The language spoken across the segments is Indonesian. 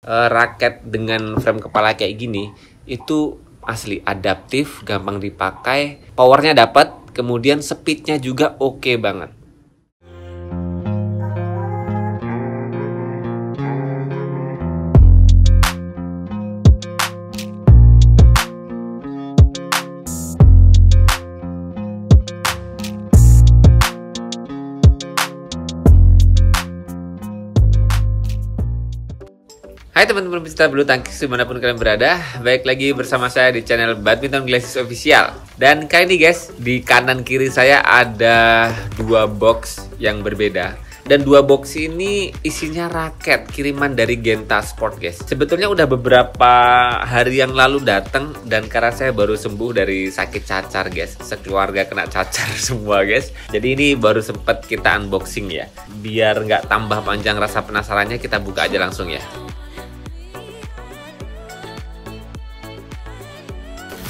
Raket dengan frame kepala kayak gini itu asli adaptif, gampang dipakai, powernya dapat, kemudian speednya juga oke banget. Hai teman-teman pecinta bulu tangkis dimanapun kalian berada. Baik lagi bersama saya di channel Badminton Glasses Official. Dan kali ini guys, di kanan kiri saya ada dua box yang berbeda. Dan dua box ini isinya raket kiriman dari Genta Sport guys. Sebetulnya udah beberapa hari yang lalu datang, dan karena saya baru sembuh dari sakit cacar guys. Sekeluarga kena cacar semua guys. Jadi ini baru sempet kita unboxing ya. Biar nggak tambah panjang rasa penasarannya, kita buka aja langsung ya.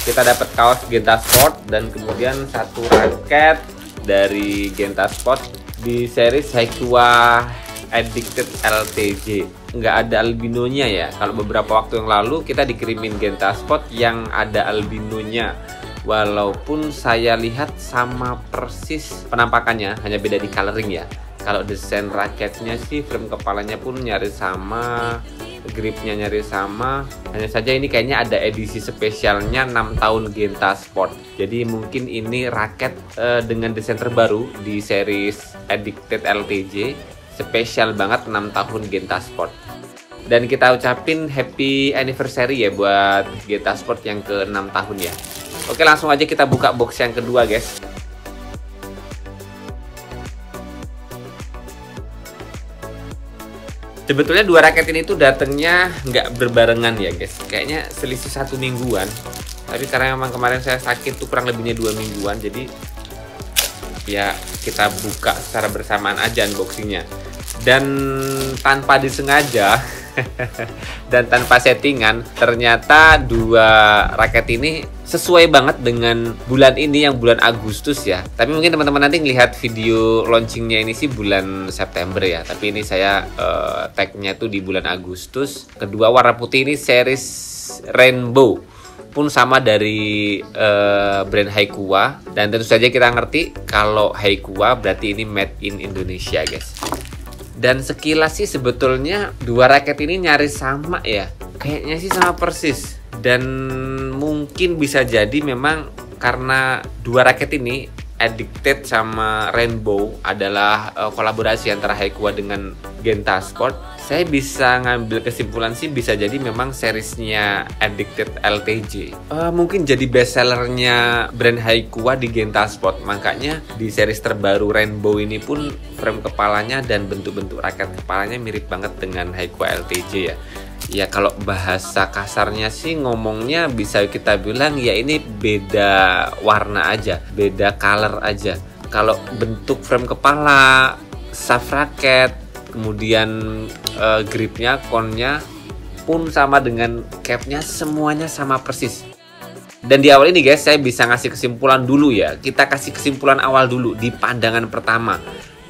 Kita dapat kaos Genta Sport dan kemudian satu raket dari Genta Sport di series Haikua Addicted LTJ. Nggak ada albinonya ya. Kalau beberapa waktu yang lalu kita dikirimin Genta Sport yang ada albinonya. Walaupun saya lihat sama persis penampakannya, hanya beda di coloring ya. Kalau desain raketnya sih, frame kepalanya pun nyaris sama, gripnya nyaris sama. Hanya saja ini kayaknya ada edisi spesialnya 6 tahun Genta Sport. Jadi mungkin ini raket dengan desain terbaru di series Addicted LTJ. Spesial banget 6 tahun Genta Sport. Dan kita ucapin happy anniversary ya buat Genta Sport yang ke-6 tahun ya. Oke, langsung aja kita buka box yang kedua guys. Sebetulnya dua raket ini tuh datangnya nggak berbarengan ya guys. Kayaknya selisih 1 mingguan. Tapi karena memang kemarin saya sakit tuh kurang lebihnya 2 mingguan. Jadi ya kita buka secara bersamaan aja unboxingnya. Dan tanpa disengaja dan tanpa settingan, ternyata dua raket ini sesuai banget dengan bulan ini yang bulan Agustus ya. Tapi mungkin teman-teman nanti ngelihat video launchingnya ini sih bulan September ya. Tapi ini saya tagnya tuh di bulan Agustus. Kedua warna putih ini series Rainbow, pun sama dari brand Haikua. Dan tentu saja kita ngerti kalau Haikua berarti ini made in Indonesia guys. Dan sekilas sih sebetulnya dua raket ini nyaris sama ya. Kayaknya sih sama persis. Dan mungkin bisa jadi memang karena dua raket ini, Addicted sama Rainbow, adalah kolaborasi antara Haikua dengan Genta Sport. Saya bisa ngambil kesimpulan sih bisa jadi memang seriesnya Addicted LTJ mungkin jadi bestsellernya brand Haikua di Genta Sport. Makanya di series terbaru Rainbow ini pun frame kepalanya dan bentuk-bentuk raket kepalanya mirip banget dengan Haikua LTJ ya. Ya kalau bahasa kasarnya sih ngomongnya bisa kita bilang ya ini beda warna aja, beda color aja. Kalau bentuk frame kepala, shaft raket, kemudian gripnya, connya pun sama dengan capnya, semuanya sama persis. Dan di awal ini guys, saya bisa ngasih kesimpulan dulu ya. Kita kasih kesimpulan awal dulu di pandangan pertama,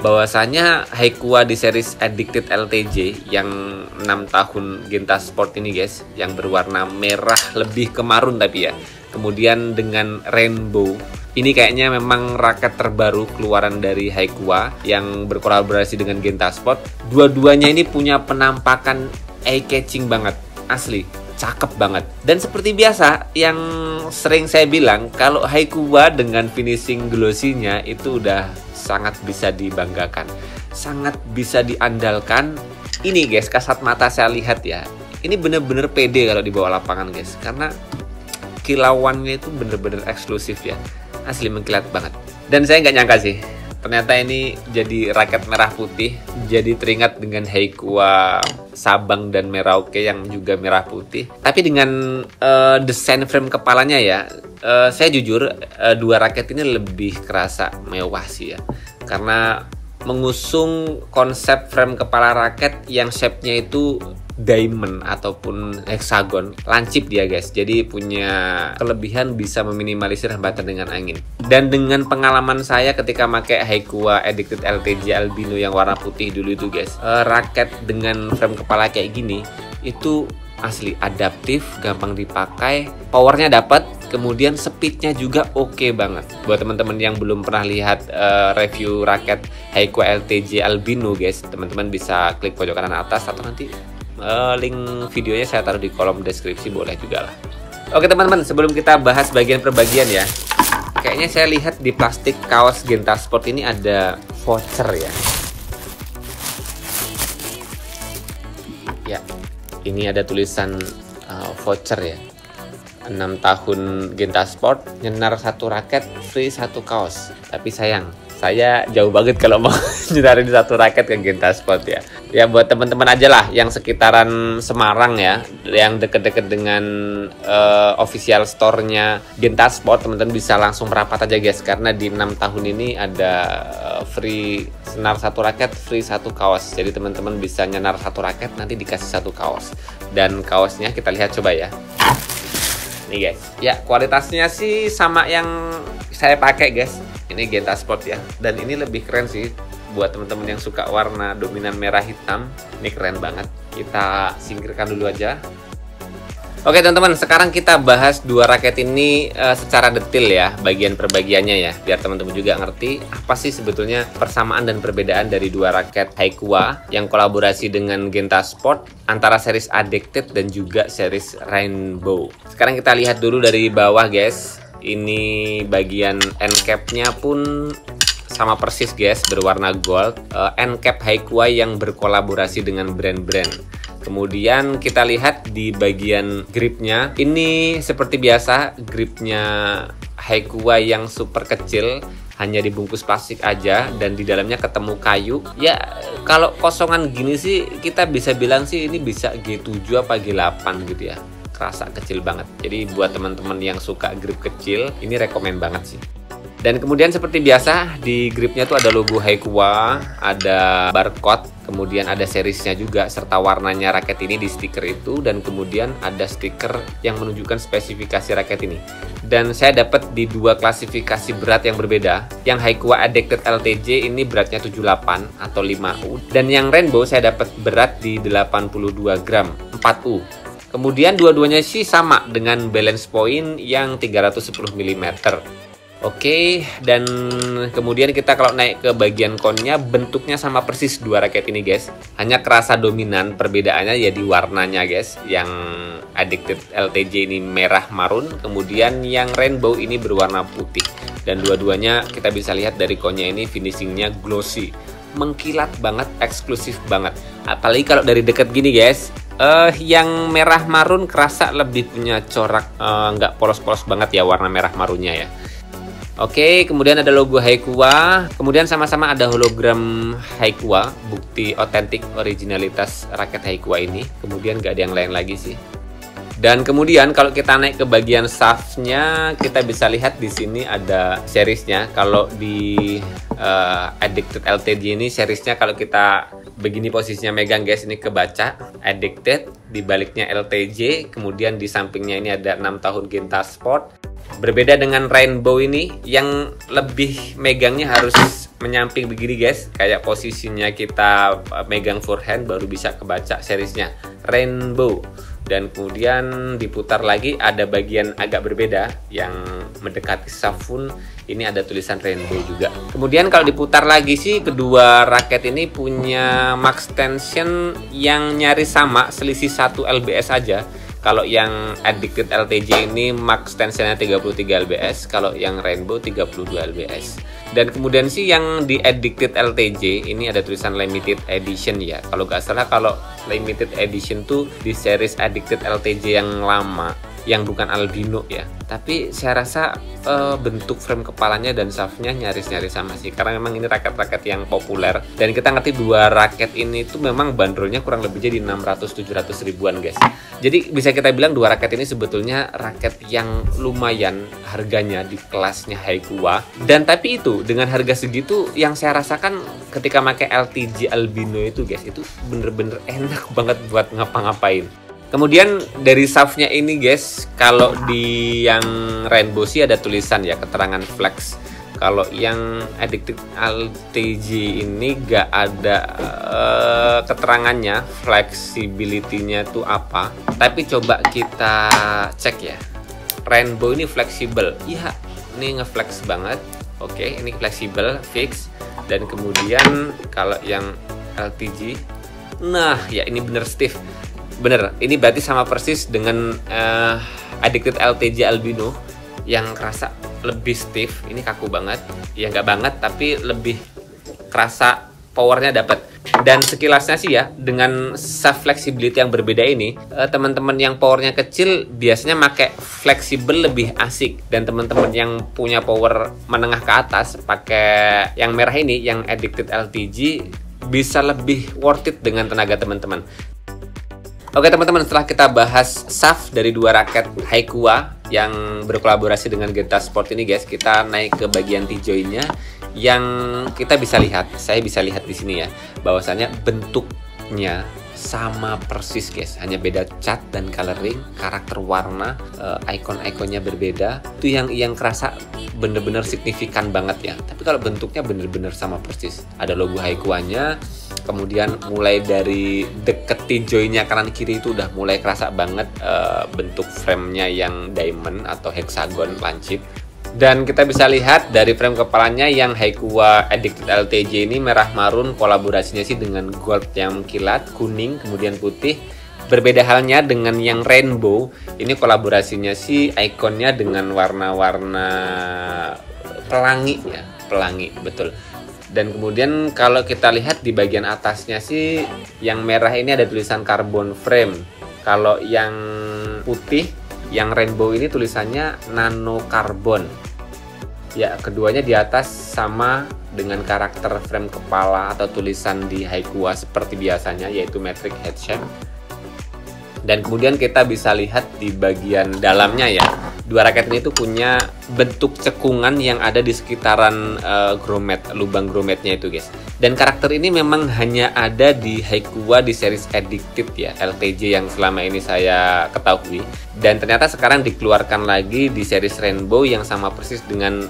bahwasanya Haikua di series Addicted LTJ yang 6 tahun Genta Sport ini guys, yang berwarna merah lebih ke marun tapi ya, kemudian dengan Rainbow, ini kayaknya memang raket terbaru keluaran dari Haikua yang berkolaborasi dengan Genta Sport. Dua-duanya ini punya penampakan eye-catching banget, asli cakep banget. Dan seperti biasa yang sering saya bilang, kalau Haikua dengan finishing glossy-nya itu udah sangat bisa dibanggakan, sangat bisa diandalkan. Ini guys, kasat mata saya lihat ya, ini bener-bener pede kalau dibawa lapangan guys, karena kilauannya itu bener-bener eksklusif ya, asli mengkilat banget. Dan saya nggak nyangka sih, ternyata ini jadi raket merah putih. Jadi teringat dengan Haikua Sabang dan Merauke yang juga merah putih. Tapi dengan desain frame kepalanya ya, saya jujur dua raket ini lebih kerasa mewah sih ya. Karena mengusung konsep frame kepala raket yang shape-nya itu diamond ataupun hexagon, lancip dia guys. Jadi punya kelebihan bisa meminimalisir hambatan dengan angin. Dan dengan pengalaman saya ketika pakai Haikua Addicted LTJ Albino yang warna putih dulu itu guys, raket dengan frame kepala kayak gini itu asli adaptif, gampang dipakai, powernya dapat, kemudian speednya juga oke banget. Buat teman-teman yang belum pernah lihat review raket Haiqua LTJ Albino guys, teman-teman bisa klik pojok kanan atas atau nanti link videonya saya taruh di kolom deskripsi, boleh juga lah. Oke teman-teman, sebelum kita bahas bagian per bagian ya, kayaknya saya lihat di plastik kaos Genta Sport ini ada voucher ya. Ya, ini ada tulisan voucher ya. 6 tahun Genta Sport, nyenar 1 raket, free 1 kaos. Tapi sayang, saya jauh banget kalau mau nyenarin 1 raket ke Genta Sport ya. Ya buat teman-teman aja lah yang sekitaran Semarang ya, yang deket-deket dengan official store-nya Genta Sport, teman-teman bisa langsung merapat aja guys, karena di 6 tahun ini ada free senar 1 raket, free 1 kaos. Jadi teman-teman bisa nyenar 1 raket, nanti dikasih 1 kaos. Dan kaosnya kita lihat coba ya. Nih guys, ya kualitasnya sih sama yang saya pakai guys. Ini Genta Sport ya, dan ini lebih keren sih buat teman-teman yang suka warna dominan merah hitam. Ini keren banget. Kita singkirkan dulu aja. Oke teman-teman, sekarang kita bahas 2 raket ini secara detail ya, bagian per bagiannya ya, biar teman-teman juga ngerti apa sih sebetulnya persamaan dan perbedaan dari 2 raket Haiqua yang kolaborasi dengan Genta Sport antara series Addicted dan juga series Rainbow. Sekarang kita lihat dulu dari bawah guys. Ini bagian end cap-nya pun sama persis guys, berwarna gold. End cap Haiqua yang berkolaborasi dengan brand-brand. Kemudian kita lihat di bagian gripnya, ini seperti biasa gripnya Haiqua yang super kecil, hanya dibungkus plastik aja dan di dalamnya ketemu kayu. Ya kalau kosongan gini sih kita bisa bilang sih ini bisa G7 apa G8 gitu ya, kerasa kecil banget. Jadi buat teman-teman yang suka grip kecil, ini rekomen banget sih. Dan kemudian seperti biasa di gripnya tuh ada logo Haiqua, ada barcode, kemudian ada seriesnya juga serta warnanya raket ini di stiker itu, dan kemudian ada stiker yang menunjukkan spesifikasi raket ini. Dan saya dapat di 2 klasifikasi berat yang berbeda. Yang Haiqua Addicted LTJ ini beratnya 78 atau 5U, dan yang Rainbow saya dapat berat di 82 gram 4U. Kemudian dua-duanya sih sama dengan balance point yang 310 mm. Oke, dan kemudian kita kalau naik ke bagian konnya, bentuknya sama persis 2 raket ini guys. Hanya kerasa dominan perbedaannya ya di warnanya guys. Yang Addicted LTJ ini merah marun, kemudian yang Rainbow ini berwarna putih. Dan dua-duanya kita bisa lihat dari konnya ini finishingnya glossy, mengkilat banget, eksklusif banget. Apalagi kalau dari dekat gini guys. Yang merah marun kerasa lebih punya corak, nggak polos-polos banget ya warna merah marunnya ya. Oke, kemudian ada logo Haiqua, kemudian sama-sama ada hologram Haiqua, bukti otentik originalitas raket Haiqua ini. Kemudian nggak ada yang lain lagi sih. Dan kemudian kalau kita naik ke bagian shaftnya, kita bisa lihat di sini ada seriesnya. Kalau di Addicted LTJ ini seriesnya kalau kita begini posisinya megang guys, ini kebaca Addicted, di baliknya LTJ, kemudian di sampingnya ini ada 6 tahun Genta Sport. Berbeda dengan Rainbow ini yang lebih megangnya harus menyamping begini guys, kayak posisinya kita megang forehand baru bisa kebaca seriesnya Rainbow. Dan kemudian diputar lagi ada bagian agak berbeda yang mendekati shaft pun ini ada tulisan Rainbow juga. Kemudian kalau diputar lagi sih kedua raket ini punya max tension yang nyaris sama, selisih 1 lbs aja. Kalau yang Addicted LTJ ini max tensionnya 33 lbs, kalau yang Rainbow 32 lbs. Dan kemudian sih yang di Addicted LTJ ini ada tulisan limited edition ya. Kalau nggak salah kalau limited edition tuh di series Addicted LTJ yang lama, yang bukan albino ya. Tapi saya rasa bentuk frame kepalanya dan shaftnya nyaris-nyaris sama sih, karena memang ini raket-raket yang populer. Dan kita ngerti 2 raket ini tuh memang bandrolnya kurang lebih jadi 600-700 ribuan guys. Jadi bisa kita bilang 2 raket ini sebetulnya raket yang lumayan harganya di kelasnya Haiqua. Dan tapi itu dengan harga segitu yang saya rasakan ketika pakai LTJ albino itu guys, itu bener-bener enak banget buat ngapa-ngapain. Kemudian dari shaftnya ini guys, kalau di yang Rainbow sih ada tulisan ya, keterangan flex. Kalau yang Addicted LTG ini gak ada keterangannya flexibility-nya tuh apa. Tapi coba kita cek ya. Rainbow ini fleksibel. Iya, ini ngeflex banget. Oke, ini fleksibel, fix. Dan kemudian kalau yang LTG, nah ya ini bener stiff. Bener, ini berarti sama persis dengan Addicted LTG Albino yang kerasa lebih stiff. Ini kaku banget, ya nggak banget tapi lebih kerasa powernya dapat. Dan sekilasnya sih ya, dengan shaft flexibility yang berbeda ini, teman-teman yang powernya kecil biasanya pakai fleksibel lebih asik, dan teman-teman yang punya power menengah ke atas pakai yang merah ini, yang Addicted LTG, bisa lebih worth it dengan tenaga teman-teman. Oke teman-teman, setelah kita bahas shaft dari dua raket Haikua yang berkolaborasi dengan Genta Sport ini guys, kita naik ke bagian T-joinnya yang kita bisa lihat, saya bisa lihat di sini ya, bahwasanya bentuknya sama persis guys, hanya beda cat dan coloring, karakter warna, icon-iconnya berbeda. Itu yang kerasa bener-bener signifikan banget ya. Tapi kalau bentuknya bener-bener sama persis, ada logo Haikuanya. Kemudian mulai dari deket T-joinnya kanan kiri itu udah mulai kerasa banget bentuk framenya yang diamond atau hexagon lancip. Dan kita bisa lihat dari frame kepalanya yang Haikua Addicted LTJ ini merah marun, kolaborasinya sih dengan gold yang kilat, kuning, kemudian putih. Berbeda halnya dengan yang Rainbow, ini kolaborasinya sih ikonnya dengan warna-warna pelangi ya, pelangi betul. Dan kemudian kalau kita lihat di bagian atasnya sih yang merah ini ada tulisan carbon frame. Kalau yang putih, yang Rainbow ini tulisannya nano carbon. Ya, keduanya di atas sama dengan karakter frame kepala atau tulisan di Haikua seperti biasanya, yaitu metric head shape. Dan kemudian kita bisa lihat di bagian dalamnya ya, dua raket ini tuh punya bentuk cekungan yang ada di sekitaran grommet, lubang grommetnya itu guys. Dan karakter ini memang hanya ada di Haikua di series Addicted ya, LTJ yang selama ini saya ketahui. Dan ternyata sekarang dikeluarkan lagi di series Rainbow yang sama persis dengan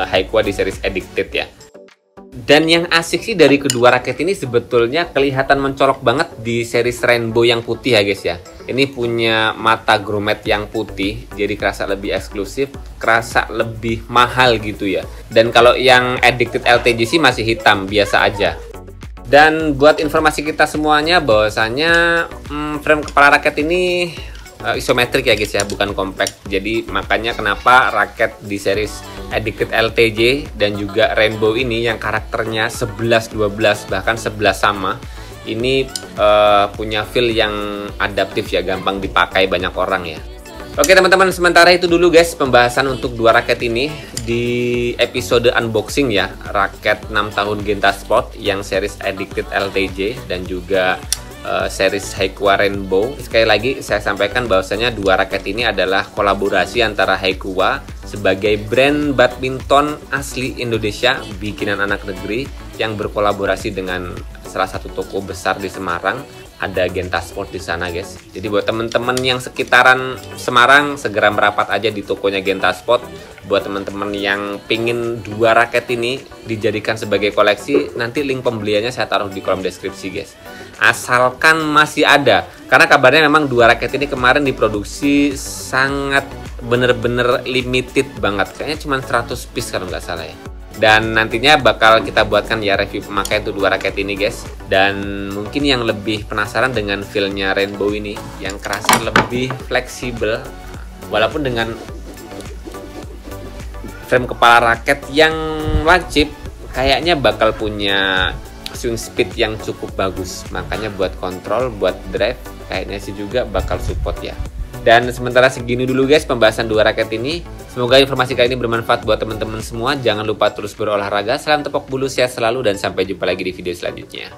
Haikua di series Addicted ya. Dan yang asik sih dari kedua raket ini sebetulnya kelihatan mencolok banget di series Rainbow yang putih ya guys ya. Ini punya mata grommet yang putih, jadi kerasa lebih eksklusif, kerasa lebih mahal gitu ya. Dan kalau yang Addicted LTG sih masih hitam, biasa aja. Dan buat informasi kita semuanya bahwasanya frame kepala raket ini isometrik ya guys ya, bukan compact. Jadi makanya kenapa raket di series Addicted LTJ dan juga Rainbow ini yang karakternya 11-12 bahkan 11 sama, ini punya feel yang adaptif ya, gampang dipakai banyak orang ya. Oke teman-teman, sementara itu dulu guys pembahasan untuk dua raket ini di episode unboxing ya, raket 6 tahun Genta Sport yang series Addicted LTJ dan juga series Haikua Rainbow. Sekali lagi saya sampaikan bahwasanya dua raket ini adalah kolaborasi antara Haikua sebagai brand badminton asli Indonesia bikinan anak negeri yang berkolaborasi dengan salah satu toko besar di Semarang. Ada Genta Sport di sana guys. Jadi buat teman-teman yang sekitaran Semarang segera merapat aja di tokonya Genta Sport. Buat teman-teman yang pingin dua raket ini dijadikan sebagai koleksi, nanti link pembeliannya saya taruh di kolom deskripsi guys. Asalkan masih ada, karena kabarnya memang dua raket ini kemarin diproduksi sangat bener-bener limited banget. Kayaknya cuma 100 piece kalau nggak salah ya. Dan nantinya bakal kita buatkan ya review pemakaian untuk dua raket ini guys. Dan mungkin yang lebih penasaran dengan feel-nya Rainbow ini yang kerasa lebih fleksibel, walaupun dengan frame kepala raket yang lancip, kayaknya bakal punya swing speed yang cukup bagus. Makanya buat kontrol, buat drive kayaknya sih juga bakal support ya. Dan sementara segini dulu guys pembahasan dua raket ini. Semoga informasi kali ini bermanfaat buat teman-teman semua. Jangan lupa terus berolahraga. Salam tepok bulu, sehat selalu dan sampai jumpa lagi di video selanjutnya.